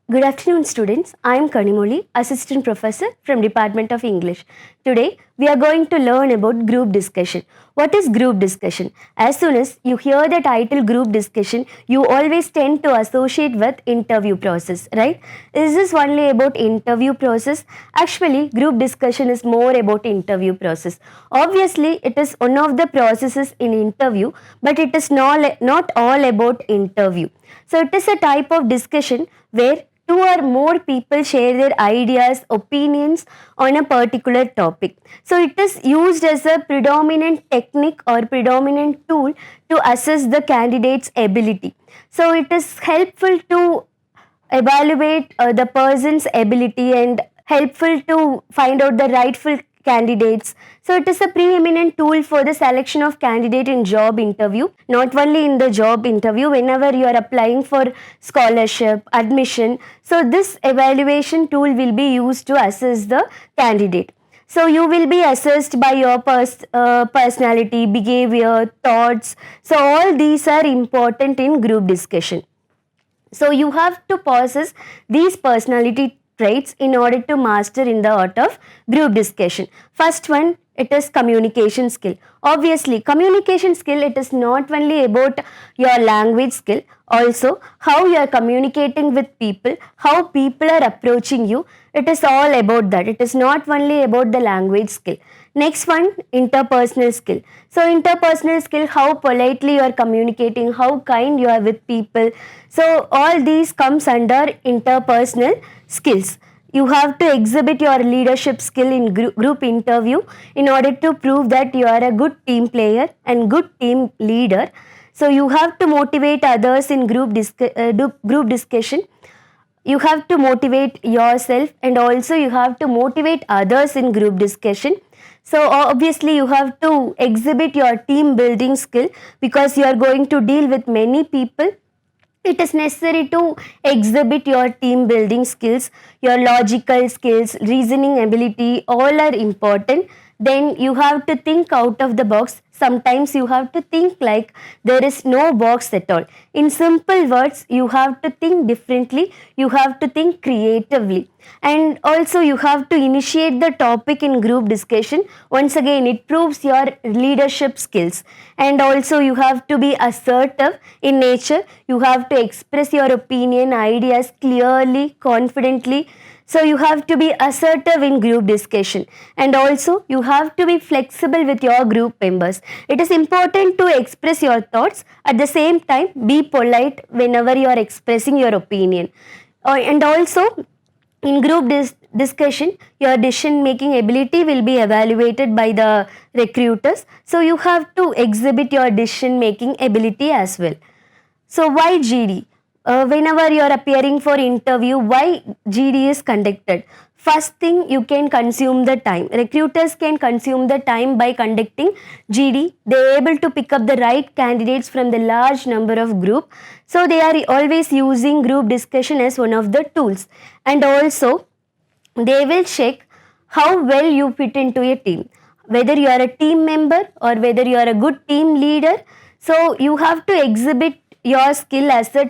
Good afternoon, students. I am Kanimozhi, Assistant Professor from Department of English. Today, we are going to learn about group discussion. What is group discussion? As soon as you hear the title group discussion, you always tend to associate with interview process, right? Is this only about interview process? Actually, group discussion is more about interview process. Obviously, it is one of the processes in interview, but it is not all about interview. So, it is a type of discussion where two or more people share their ideas, opinions on a particular topic. So it is used as a predominant technique or predominant tool to assess the candidate's ability. So it is helpful to evaluate the person's ability and helpful to find out the rightful candidates. So it is a preeminent tool for the selection of candidate in job interview, not only in the job interview, whenever you are applying for scholarship, admission. So this evaluation tool will be used to assess the candidate. So you will be assessed by your personality, behavior, thoughts. So all these are important in group discussion. So you have to possess these personality traits in order to master in the art of group discussion. First one, it is communication skill. Obviously, communication skill, it is not only about your language skill, also how you are communicating with people, how people are approaching you. It is all about that. It is not only about the language skill. Next one, interpersonal skill. So interpersonal skill, how politely you are communicating, how kind you are with people. So all these comes under interpersonal skills. You have to exhibit your leadership skill in group interview in order to prove that you are a good team player and good team leader. So you have to motivate others in group discussion. You have to motivate yourself and also you have to motivate others in group discussion. So obviously you have to exhibit your team building skill because you are going to deal with many people. It is necessary to exhibit your team building skills, your logical skills, reasoning ability, all are important. Then you have to think out of the box. Sometimes you have to think like there is no box at all. In simple words, you have to think differently, you have to think creatively. And also you have to initiate the topic in group discussion. Once again, it proves your leadership skills. And also you have to be assertive in nature. You have to express your opinion, ideas clearly, confidently. So you have to be assertive in group discussion, and also you have to be flexible with your group members. It is important to express your thoughts. At the same time, be polite whenever you are expressing your opinion. And also in group discussion, your decision making ability will be evaluated by the recruiters. So you have to exhibit your decision making ability as well. So why GD? Whenever you are appearing for interview, why GD is conducted? First thing, you can consume the time. Recruiters can consume the time by conducting GD. They are able to pick up the right candidates from the large number of group. So they are always using group discussion as one of the tools. And also, they will check how well you fit into a team. Whether you are a team member or whether you are a good team leader. So you have to exhibit your skill as a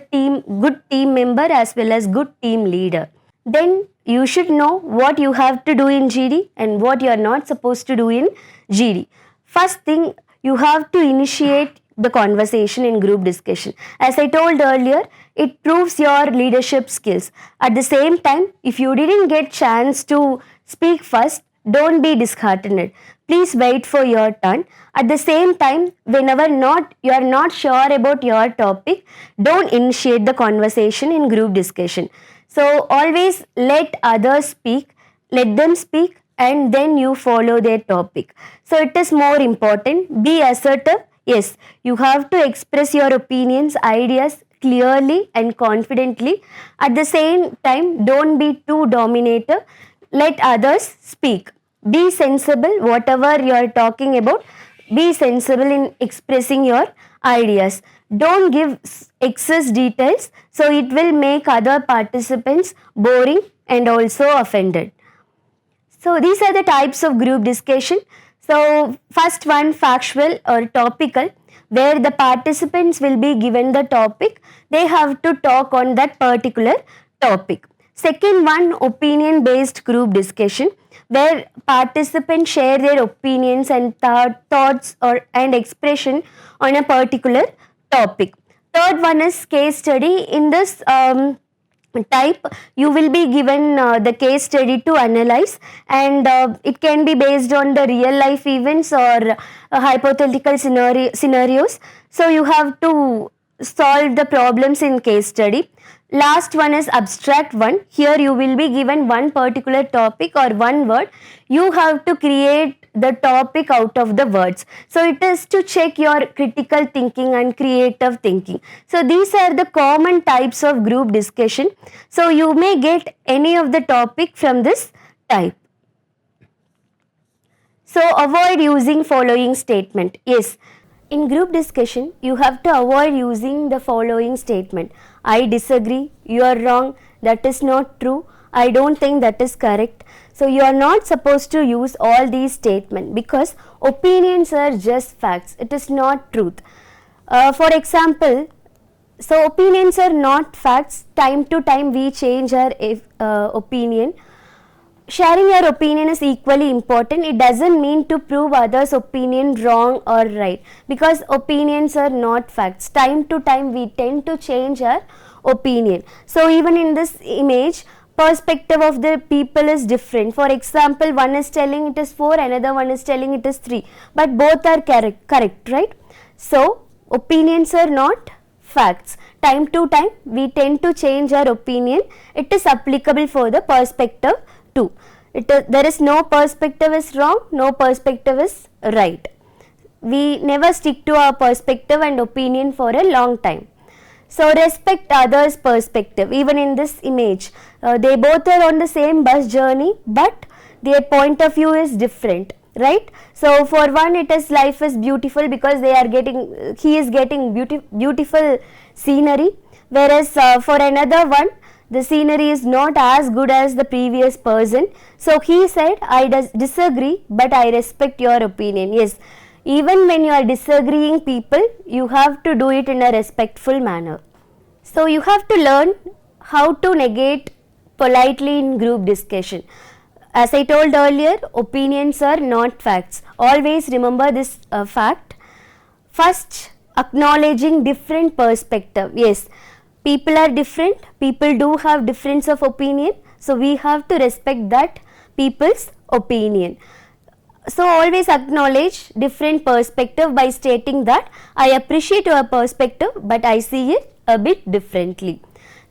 good team member as well as good team leader. Then you should know what you have to do in GD and what you are not supposed to do in GD. First thing, you have to initiate the conversation in group discussion. As I told earlier, it proves your leadership skills. At the same time, if you didn't get chance to speak first, don't be disheartened. Please wait for your turn. At the same time, whenever you are not sure about your topic, don't initiate the conversation in group discussion. So always let others speak, let them speak, and then you follow their topic. So it is more important. Be assertive. Yes, you have to express your opinions, ideas clearly and confidently. At the same time, don't be too dominator. Let others speak. Be sensible, whatever you are talking about, be sensible in expressing your ideas. Don't give excess details, so it will make other participants boring and also offended. So these are the types of group discussion. So first one, factual or topical, where the participants will be given the topic. They have to talk on that particular topic. Second one, opinion based group discussion, where participants share their opinions and thoughts or and expression on a particular topic. Third one is case study. In this type, you will be given the case study to analyze, and it can be based on the real life events or hypothetical scenarios. So you have to solve the problems in case study. Last one is abstract one. Here you will be given one particular topic or one word. You have to create the topic out of the words. So it is to check your critical thinking and creative thinking. So these are the common types of group discussion. So you may get any of the topic from this type. So avoid using following statement. Yes, in group discussion, you have to avoid using the following statement. I disagree, you are wrong, that is not true, I don't think that is correct. So you are not supposed to use all these statements, because opinions are just facts, it is not truth. For example, so opinions are not facts, time to time we change our opinion. Sharing your opinion is equally important. It doesn't mean to prove others' opinion wrong or right, because opinions are not facts. Time to time we tend to change our opinion. So even in this image, perspective of the people is different. For example, one is telling it is 4, another one is telling it is 3, but both are correct, right? So opinions are not facts. Time to time we tend to change our opinion. It is applicable for the perspective too. There is no perspective is wrong, no perspective is right. We never stick to our perspective and opinion for a long time. So respect others' perspective. Even in this image, they both are on the same bus journey, but their point of view is different, right? So for one, it is life is beautiful because he is getting beautiful scenery, whereas for another one, the scenery is not as good as the previous person. So he said, I disagree, but I respect your opinion. Yes, even when you are disagreeing people, you have to do it in a respectful manner. So you have to learn how to negate politely in group discussion. As I told earlier, opinions are not facts. Always remember this fact. First, acknowledging different perspective. Yes, people are different, people do have difference of opinion, so we have to respect that people's opinion. So always acknowledge different perspective by stating that I appreciate your perspective, but I see it a bit differently.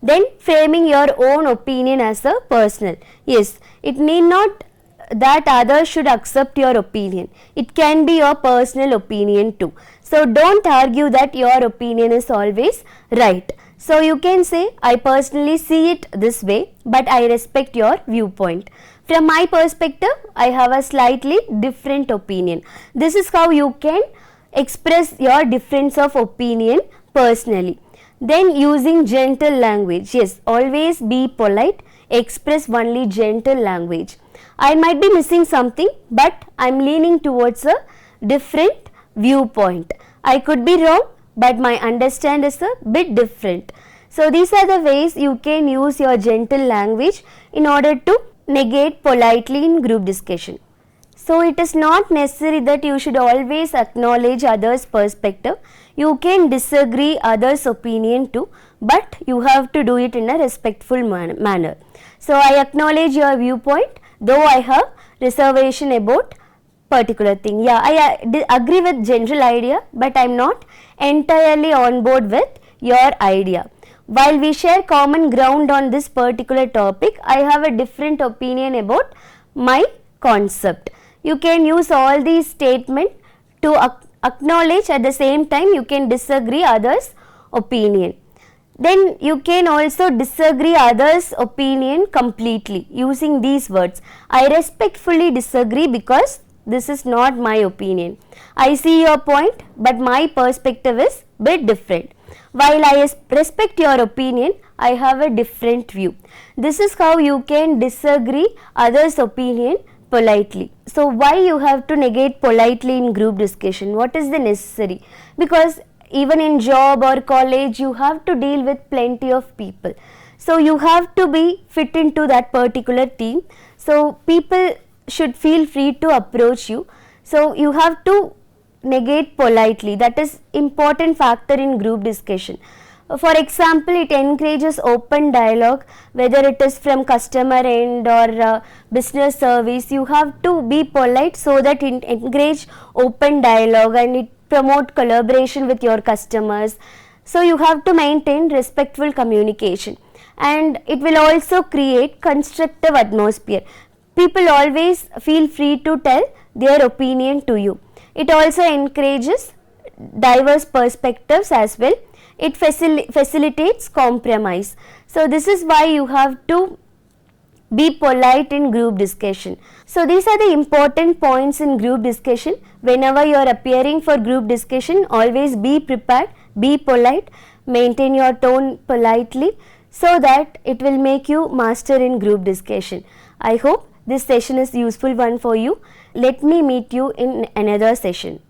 Then framing your own opinion as a personal. Yes, it need not that others should accept your opinion. It can be your personal opinion too. So don't argue that your opinion is always right. So you can say, I personally see it this way, but I respect your viewpoint. From my perspective, I have a slightly different opinion. This is how you can express your difference of opinion personally. Then using gentle language. Yes, always be polite, express only gentle language. I might be missing something, but I am leaning towards a different viewpoint. I could be wrong, but my understand is a bit different. So these are the ways you can use your gentle language in order to negate politely in group discussion. So it is not necessary that you should always acknowledge others' perspective. You can disagree others' opinion too, but you have to do it in a respectful manner. So I acknowledge your viewpoint, though I have reservation about particular thing. Yeah, I agree with general idea, but I am not entirely on board with your idea. While we share common ground on this particular topic, I have a different opinion about my concept. You can use all these statements to acknowledge, at the same time you can disagree others' opinion. Then you can also disagree others' opinion completely using these words. I respectfully disagree because this is not my opinion. I see your point, but my perspective is bit different. While I respect your opinion, I have a different view. This is how you can disagree others' opinion politely. So why you have to negate politely in group discussion? What is the necessary? Because even in job or college, you have to deal with plenty of people. So you have to be fit into that particular team. So people should feel free to approach you. So you have to negate politely. That is important factor in group discussion. For example, it encourages open dialogue, whether it is from customer end or business service. You have to be polite so that it encourage open dialogue and it promote collaboration with your customers. So you have to maintain respectful communication, and it will also create constructive atmosphere. People always feel free to tell their opinion to you. It also encourages diverse perspectives as well. It facilitates compromise. So this is why you have to be polite in group discussion. So these are the important points in group discussion. Whenever you are appearing for group discussion, always be prepared, be polite, maintain your tone politely, so that it will make you master in group discussion. I hope this session is useful one for you. Let me meet you in another session.